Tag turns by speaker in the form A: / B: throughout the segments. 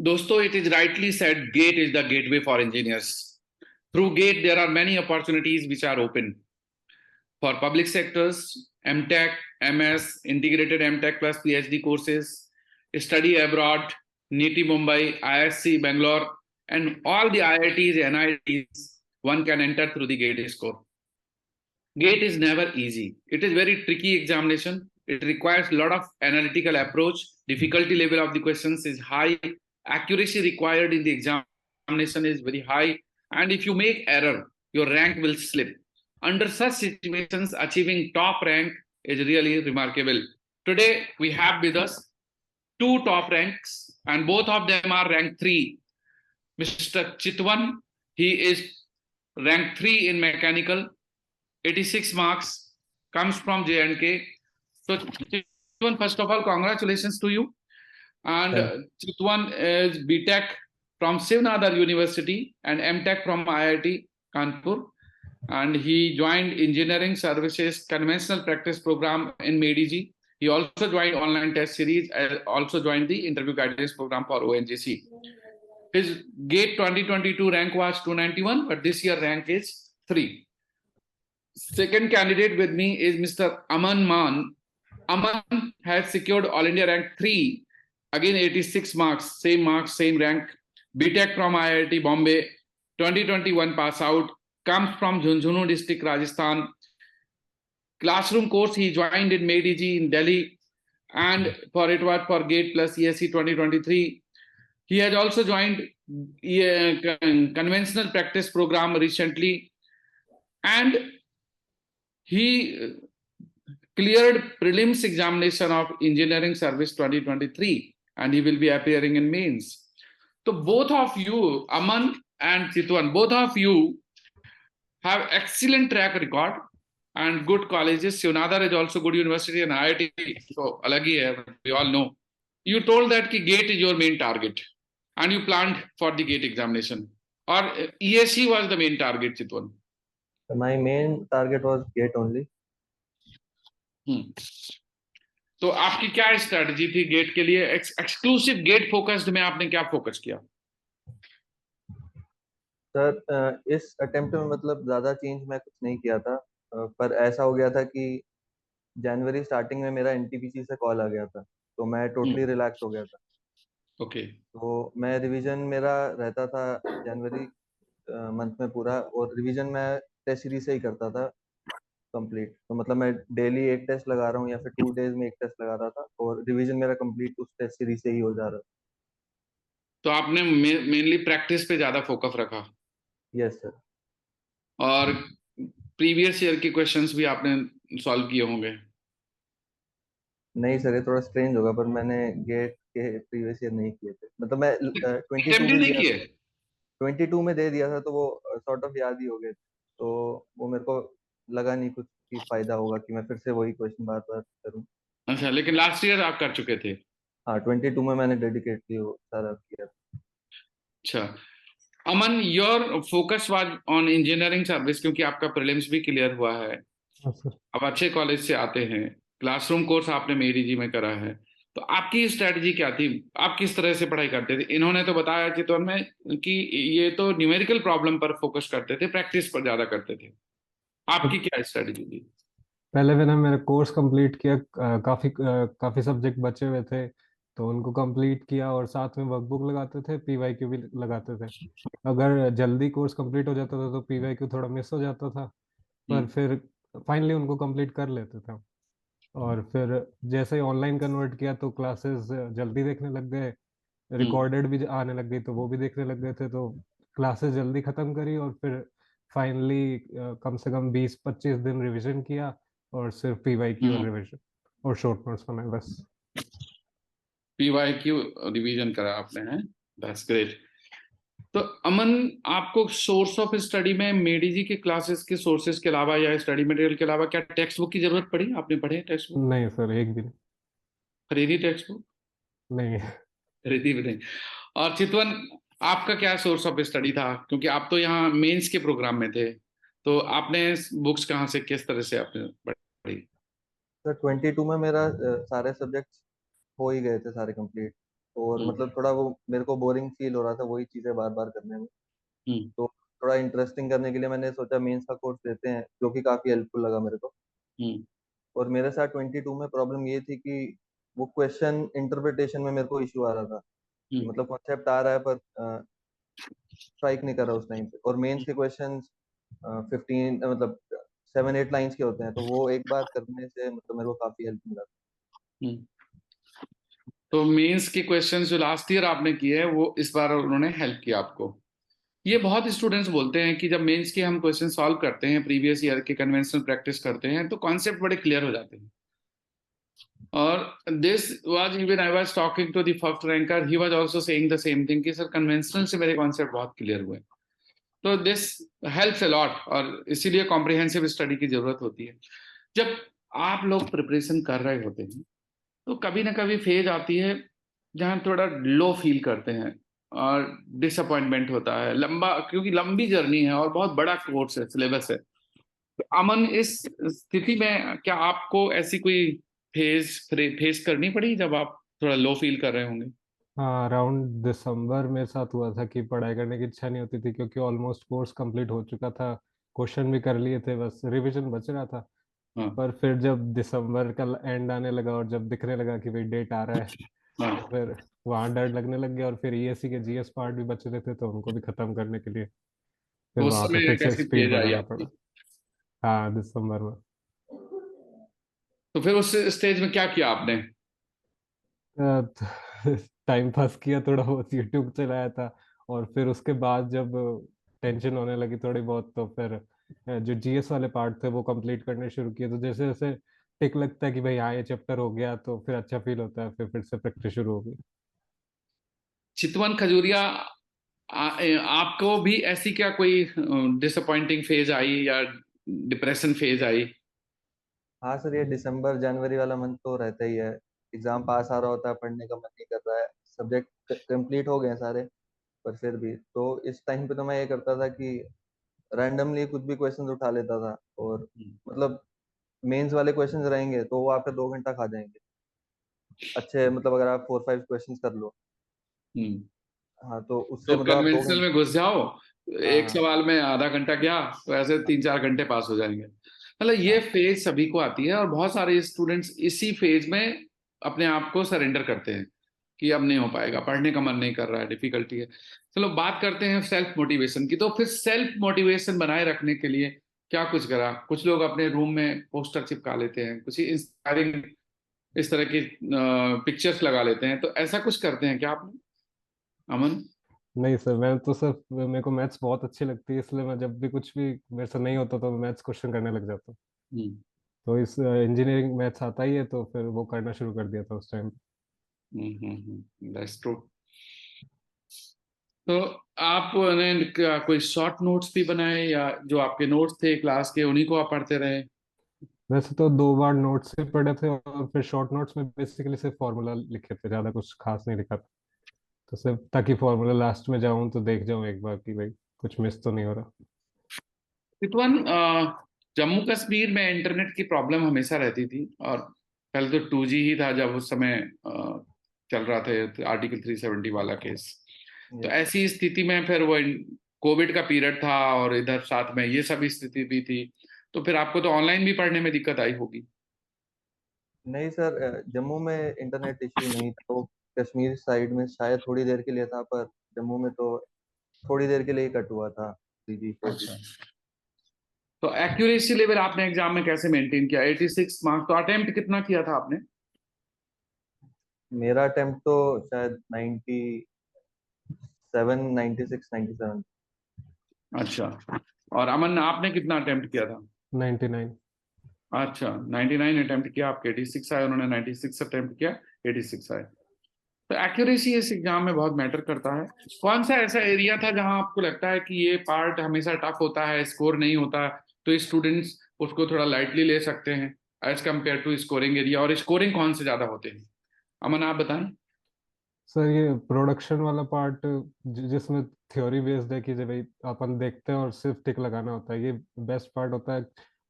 A: दोस्तों, it is rightly said, GATE is the gateway for engineers. Through GATE, there are many opportunities which are open for public sectors, MTech, MS, integrated MTech plus PhD courses, study abroad, NITI Mumbai, ISC Bangalore, and all the IITs, NITs, one can enter through the GATE score. GATE is never easy. It is very tricky examination. It requires a lot of analytical approach. Difficulty level of the questions is high. Accuracy required in the examination is very high. And if you make error, your rank will slip. Under such situations, achieving top rank is really remarkable. Today, we have with us two top ranks, and both of them are rank 3. Mr. Chitwan, he is rank 3 in mechanical, 86 marks, comes from J&K. So, Chitwan, first of all, congratulations to you. And Chitwan is BTech from Sivnadar University and MTech from IIT Kanpur. And he joined Engineering Services Conventional Practice Program in MEDG. He also joined online test series, also joined the interview guidance program for ONGC. His GATE 2022 rank was 291, but this year rank is 3. Second candidate with me is Mr. Aman Maan. Aman has secured All India rank 3, again 86 marks, same rank, BTech from IIT Bombay, 2021 pass out, comes from Jhunjhunu district, Rajasthan. Classroom course he joined in MEDG in Delhi, and for it was for GATE plus ESC 2023. He has also joined conventional practice program recently, and he cleared prelims examination of engineering service 2023, and he will be appearing in mains. So both of you, Aman and Chitwan, both of you have excellent track record and good colleges. Sivnadar is also good university and IIT, so alag hi hai, we all know. You told that ki GATE is your main target and you planned for the GATE examination, or ESC was the main target, Chitwan?
B: My main target was GATE only.
A: तो आपकी क्या strategy थी gate के लिए? Exclusive get focused में आपने क्या focus किया?
B: सर, इस अटेम्प्ट में मतलब ज्यादा चेंज मैं कुछ नहीं किया था, पर ऐसा हो गया था कि जनवरी स्टार्टिंग में मेरा एनटीपीसी से कॉल आ गया था, तो मैं टोटली रिलैक्स हो गया था.
A: ओके.
B: तो मैं रिवीजन मेरा रहता था जनवरी मंथ में पूरा, और रिवीजन मैं टेस्ट सीरीज से ही करता था कंप्लीट. तो मतलब मैं डेली एक टेस्ट लगा रहा हूँ या फिर 2 डेज में एक टेस्ट लगा रहा था, और रिवीजन मेरा कंप्लीट उस टेस्ट सीरीज से ही हो जा रहा था.
A: तो आपने मेनली प्रैक्टिस पे ज्यादा फोकस रखा?
B: Yes sir.
A: और प्रीवियस ईयर के क्वेश्चंस भी आपने सॉल्व किए होंगे?
B: नहीं सर, ये थोड़ा स्ट्रेंज होगा, पर मैंने गेट के प्रीवियस ईयर नहीं किए थे. मतलब मैं 22 में
A: नहीं
B: दिया,
A: किए?
B: 22 में दे दिया था, तो वो सॉर्ट ऑफ याद ही हो गए थे. तो वो मेरे को लगा नहीं कुछ की फायदा होगा कि मैं फिर से वही क्वेश्चन बार बार करूं.
A: अच्छा, लेकिन लास्ट ईयर आप कर चुके थे?
B: हाँ, 22 में मैंने डेडिकेटली वो सारा किया.
A: अच्छा. Aman, your focus was on engineering service, क्योंकि आपका प्रीलिम्स भी क्लियर हुआ है, अब अच्छे कॉलेज से आते हैं, क्लासरूम कोर्स आपने मेडीजी में करा है, तो आपकी स्ट्रेटजी क्या थी? आप किस तरह से पढ़ाई करते थे? इन्होंने तो बताया चितवन में कि ये तो न्यूमेरिकल प्रॉब्लम पर फोकस करते थे, प्रैक्टिस पर ज्यादा करते थे. आपकी क्या स्ट्रेटजी थी?
C: पहले मैंने मेरा कोर्स कंप्लीट किया, काफी सब्जेक्ट बचे हुए थे तो उनको कंप्लीट किया, और साथ में वर्कबुक लगाते थे, पीवाईक्यू भी लगाते थे. अगर जल्दी कोर्स कंप्लीट हो जाता था तो पीवाईक्यू थोड़ा मिस हो जाता था, पर फिर फाइनली उनको कंप्लीट कर लेते थे. और फिर जैसे ही ऑनलाइन कन्वर्ट किया तो क्लासेस जल्दी देखने लग गए, रिकॉर्डेड भी आने लग गई तो वो भी देखने लग गए थे, तो क्लासेस जल्दी खत्म करी, और फिर फाइनली कम से कम 20-25 दिन रिवीजन किया, और सिर्फ पीवाईक्यू और रिवीजन और शॉर्ट नोट्स बनाए बस.
A: पीवाईक्यू रिवीजन करा आपने, हैं? That's great. तो अमन, आपको सोर्स ऑफ स्टडी में मेडीजी के क्लासेस के सोर्सेज के अलावा या स्टडी मटेरियल के अलावा क्या टेक्स्ट बुक की जरूरत पड़ी? आपने पढ़े टेक्स्ट बुक?
C: नहीं सर, एक भी नहीं.
A: खरीदी टेक्स्ट बुक?
C: नहीं.
A: खरीदी भी नहीं. और चितवन, आपका क्या सोर्स ऑफ स्टडी था? क्योंकि आप तो यहाँ मेंस के प्रोग्राम में थे, तो आपने बुक्स कहाँ से, किस तरह से आपने पढ़ी?
B: सर 22 में मेरा सारे सब्जेक्ट्स हो ही गए थे सारे कंप्लीट. और
A: हम्म,
B: मतलब थोड़ा वो मेरे को बोरिंग फील हो रहा था वही चीजें बार बार करने में।
A: हम्म,
B: तो थोड़ा इंटरेस्टिंग करने के लिए मैंने सोचा मेंस का कोर्स लेते हैं, जो कि काफी हेल्पफुल लगा मेरे को।
A: हम्म,
B: और मेरे साथ 22 में प्रॉब्लम ये थी कि वो क्वेश्चन इंटरप्रिटेशन में मेरे को इश्यू आ रहा था, कि
A: हम्म,
B: मतलब कॉन्सेप्ट आ रहा है पर स्ट्राइक नहीं कर रहा उस टाइम पे। और मेंस के क्वेश्चन 15 मतलब 7-8 लाइंस के होते हैं, तो वो एक बार करने से मतलब मेरे को काफी हेल्प मिला।
A: हम्म। तो मेंस के क्वेश्चंस जो लास्ट ईयर आपने किए हैं वो इस बार उन्होंने हेल्प किया आपको। ये बहुत स्टूडेंट्स बोलते हैं कि जब मेंस के हम क्वेश्चन सॉल्व करते हैं, प्रीवियस ईयर के कन्वेंशनल प्रैक्टिस करते हैं, तो कॉन्सेप्ट बड़े क्लियर हो जाते हैं। और this was even I was talking to the first ranker, he was also saying the same thing कि सर कन्वेंशनल से मेरे कॉन्सेप्ट बहुत क्लियर हुए। तो दिस हेल्प्स अ लॉट, और इसीलिए कॉम्प्रिहेंसिव स्टडी की जरूरत होती है। जब आप लोग प्रिपरेशन कर रहे होते हैं तो कभी ना कभी फेज आती है जहाँ थोड़ा लो फील करते हैं और डिसअपॉइंटमेंट होता है, लंबा, क्योंकि लंबी जर्नी है और बहुत बड़ा कोर्स है, सिलेबस है। तो अमन, इस स्थिति में क्या आपको ऐसी कोई फेस करनी पड़ी जब आप थोड़ा लो फील कर रहे होंगे?
C: हाँ, अराउंड दिसंबर मेरे साथ हुआ था कि पढ़ाई करने की इच्छा नहीं होती थी, क्योंकि ऑलमोस्ट कोर्स कंप्लीट हो चुका था। क्वेश्चन भी कर लिए थे, बस रिवीजन बच रहा था।
A: हाँ,
C: पर फिर जब दिसंबर का एंड आने लगा और जब दिखने लगा कि भाई डेट आ रहा है,
A: हाँ।
C: तो फिर वहाँ डर लगने लग गया। और फिर ईएससी के जीएस पार्ट भी बच रहे थे, तो उनको भी खत्म करने के लिए फिर
A: तो उस
C: वहाँ पे
A: समय
C: फिर से
A: कैसी
C: स्पीड
A: फेज आई
C: बढ़ाना
A: आपकी?
C: पड़ा। हाँ, दिसंबर में।
A: तो फिर उस स्टेज में क्या किया आपने?
C: टाइम पास किया, थोड़ा बहुत यूट्यूब चलाया था। और फिर उसके बाद जब टेंशन होने लगी थोड़ी बहुत, तो फिर जो जीएस वाले पार्ट थे वो कंप्लीट करने शुरू किए। तो जैसे जैसे टिक लगता है कि भाई हाँ ये चैप्टर हो गया, तो फिर अच्छा फील होता है, फिर से प्रैक्टिस शुरू हो गई।
A: चितवन खजूरिया, आपको भी ऐसी क्या कोई डिसअपॉइंटिंग फेज आई या डिप्रेशन फेज आई?
B: हाँ सर, ये दिसंबर जनवरी वाला मंथ तो रहता ही है। एग्जाम पास आ रहा होता है, पढ़ने का मन नहीं कर रहा है, सब्जेक्ट कंप्लीट हो गए हैं सारे, पर फिर भी तो इस टाइम पे तो मैं ये करता था कि रैंडमली कुछ भी क्वेश्चंस उठा लेता था। और मतलब मेंस वाले क्वेश्चंस रहेंगे तो वो आपके 2 घंटा खा जाएंगे अच्छे, मतलब अगर आप 4-5 क्वेश्चंस कर लो।
A: हम्म।
B: हाँ, तो उससे
A: तो
B: मतलब आप दो
A: कन्वेंशनल
B: घंटे
A: में घुस जाओ,
B: हाँ,
A: एक
B: हाँ,
A: सवाल में आधा घंटा गया, तो ऐसे 3-4 घंटे पास हो जाएंगे। मतलब ये
B: हाँ,
A: फेज सभी को आती है और बहुत सारे स्टूडेंट्स इसी फेज में अपने आप को सरेंडर करते हैं कि अब नहीं हो पाएगा, पढ़ने का मन नहीं कर रहा है, डिफिकल्टी है। चलो बात करते हैं सेल्फ मोटिवेशन की। तो फिर सेल्फ मोटिवेशन बनाए रखने के लिए क्या कुछ करा? कुछ लोग अपने रूम में पोस्टर चिपका लेते हैं, कुछ इंस्पायरिंग इस तरह की पिक्चर्स लगा लेते हैं, तो ऐसा कुछ करते हैं क्या आप, अमन?
C: नहीं सर, मैं तो सिर्फ, मेरे को मैथ्स बहुत अच्छी लगती है, इसलिए मैं जब भी कुछ भी मेरे से नहीं होता तो मैं मैथ्स क्वेश्चन करने लग जाता हूँ।
A: हम्म,
C: तो इस इंजीनियरिंग मैथ्स आता ही है, तो फिर वो करना शुरू कर दिया था उस टाइम।
A: That's true. तो आपने कोई शॉर्ट नोट्स भी बनाए, या जो आपके नोट्स थे क्लास के उन्हीं को आप पढ़ते रहे?
C: वैसे तो 2 बार नोट्स ही पढ़े थे, और फिर शॉर्ट नोट्स में बेसिकली सिर्फ फॉर्मूला लिखे थे, ज्यादा कुछ खास नहीं लिखा था। तो सिर्फ ताकि फॉर्मूला लास्ट में जाऊं तो देख जाऊं एक बार कि भाई कुछ मिस तो नहीं हो रहा।
A: रितवन, जम्मू कश्मीर में इंटरनेट की प्रॉब्लम हमेशा रहती थी, और पहले तो 2G ही था जब उस समय चल रहा था आर्टिकल 370 वाला केस। तो
B: यस।
A: ऐसी स्थिति में फिर वो कोविड का पीरियड था और इधर साथ में ये सब स्थिति भी थी, तो फिर आपको तो ऑनलाइन भी पढ़ने में दिक्कत आई होगी।
B: नहीं सर, जम्मू में इंटरनेट इश्यू नहीं था, वो कश्मीर साइड में शायद थोड़ी देर के लिए था, पर जम्मू में तो थोड़ी देर के लिए ही कट हुआ था 3G 4G।
A: अच्छा। तो एक्यूरेसी लेवल आपने एग्जाम में कैसे मेंटेन किया? 86 मार्क्स, तो अटेम्प्ट कितना किया था आपने?
B: मेरा अटेम्प्ट तो शायद 97, 96, 97।
A: अच्छा। और अमन, आपने कितना अटेम्प्ट किया था?
C: 99।
A: अच्छा, 99 अटेम्प्ट किया, आपके 86 आए, उन्होंने 96 अटेम्प्ट किया, 86 आए। तो एक्यूरेसी इस एग्जाम में बहुत मैटर करता है। कौन सा ऐसा एरिया था जहां आपको लगता है कि ये पार्ट हमेशा टफ होता है, स्कोर नहीं होता, तो स्टूडेंट्स उसको थोड़ा लाइटली ले सकते हैं as compared to scoring area, और स्कोरिंग कौन से ज्यादा होते हैं? अमन, आप बताएं।
C: सर ये प्रोडक्शन वाला पार्ट, जिसमें थ्योरी बेस्ड है कि जब भाई अपन देखते हैं और सिर्फ टिक लगाना होता है, ये बेस्ट पार्ट होता है।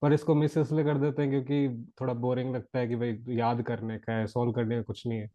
C: पर इसको मिस इसलिए कर देते हैं क्योंकि थोड़ा बोरिंग लगता है कि भाई याद करने का है, सॉल्व करने का कुछ नहीं है।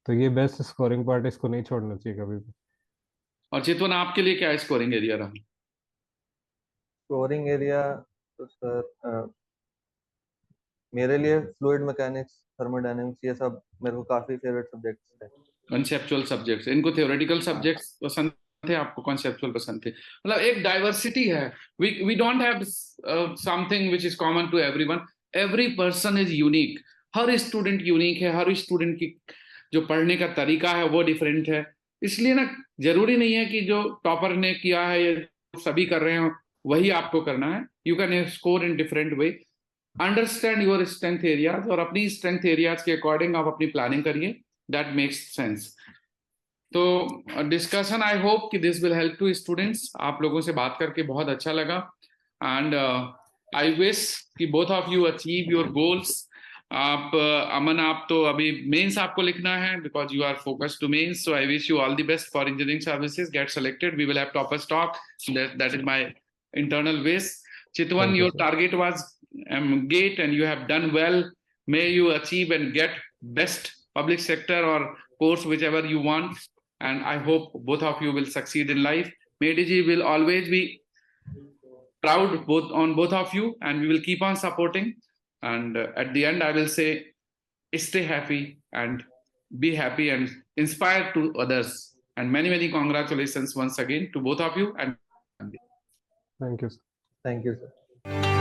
C: तो ये बेस्ट स्कोरिंग पार्ट, इसको नहीं छोड़ना चाहिए कभी भी।
A: और चितवन आपके लिए क्या स्कोरिंग एरिया रहा?
B: स्कोरिंग एरिया तो सर मेरे लिए फ्लूइड मैकेनिक्स, थर्मोडायनेमिक्स, ये सब मेरे को काफी फेवरेट सब्जेक्ट्स थे।
A: कंसेप्चुअल सब्जेक्ट्स, इनको थ्योरेटिकल
B: हाँ
A: सब्जेक्ट्स पसंद थे, आपको कंसेप्चुअल पसंद थे। मतलब एक डाइवर्सिटी है, we don't have something which is common to everyone, every person is unique, हर स्टूडेंट यूनिक है, हर स्टूडेंट की जो पढ़ने का तरीका है वो डिफरेंट है। इसलिए ना जरूरी नहीं है कि जो टॉपर ने किया है या सभी कर रहे हो वही आपको करना है। You can score in different way, understand your strength areas और अपनी स्ट्रेंथ एरियाज के अकॉर्डिंग आप अपनी प्लानिंग करिए, दैट मेक्स सेंस। तो डिस्कशन आई होप कि this will help to students. आप लोगों से बात करके बहुत अच्छा लगा एंड आई विश कि both of you achieve your goals. आप अमन, आप तो अभी मेंस आपको लिखना है because you are focused to mains, so I wish you all the best for engineering services, get selected, we will have toppers talk, that is my internal wish. Chitwan,
C: Thank you,
A: your
C: sir.
A: target was GATE and you have done well. May you achieve and get best public sector or course whichever you want. And I hope both of you will succeed in life. MADG will always be proud on both of you and we will keep on supporting. And at the end, I will say, stay happy and be happy and inspire to others. And many, many congratulations once again to both of you. And
C: Thank you, sir.
B: Thank you sir.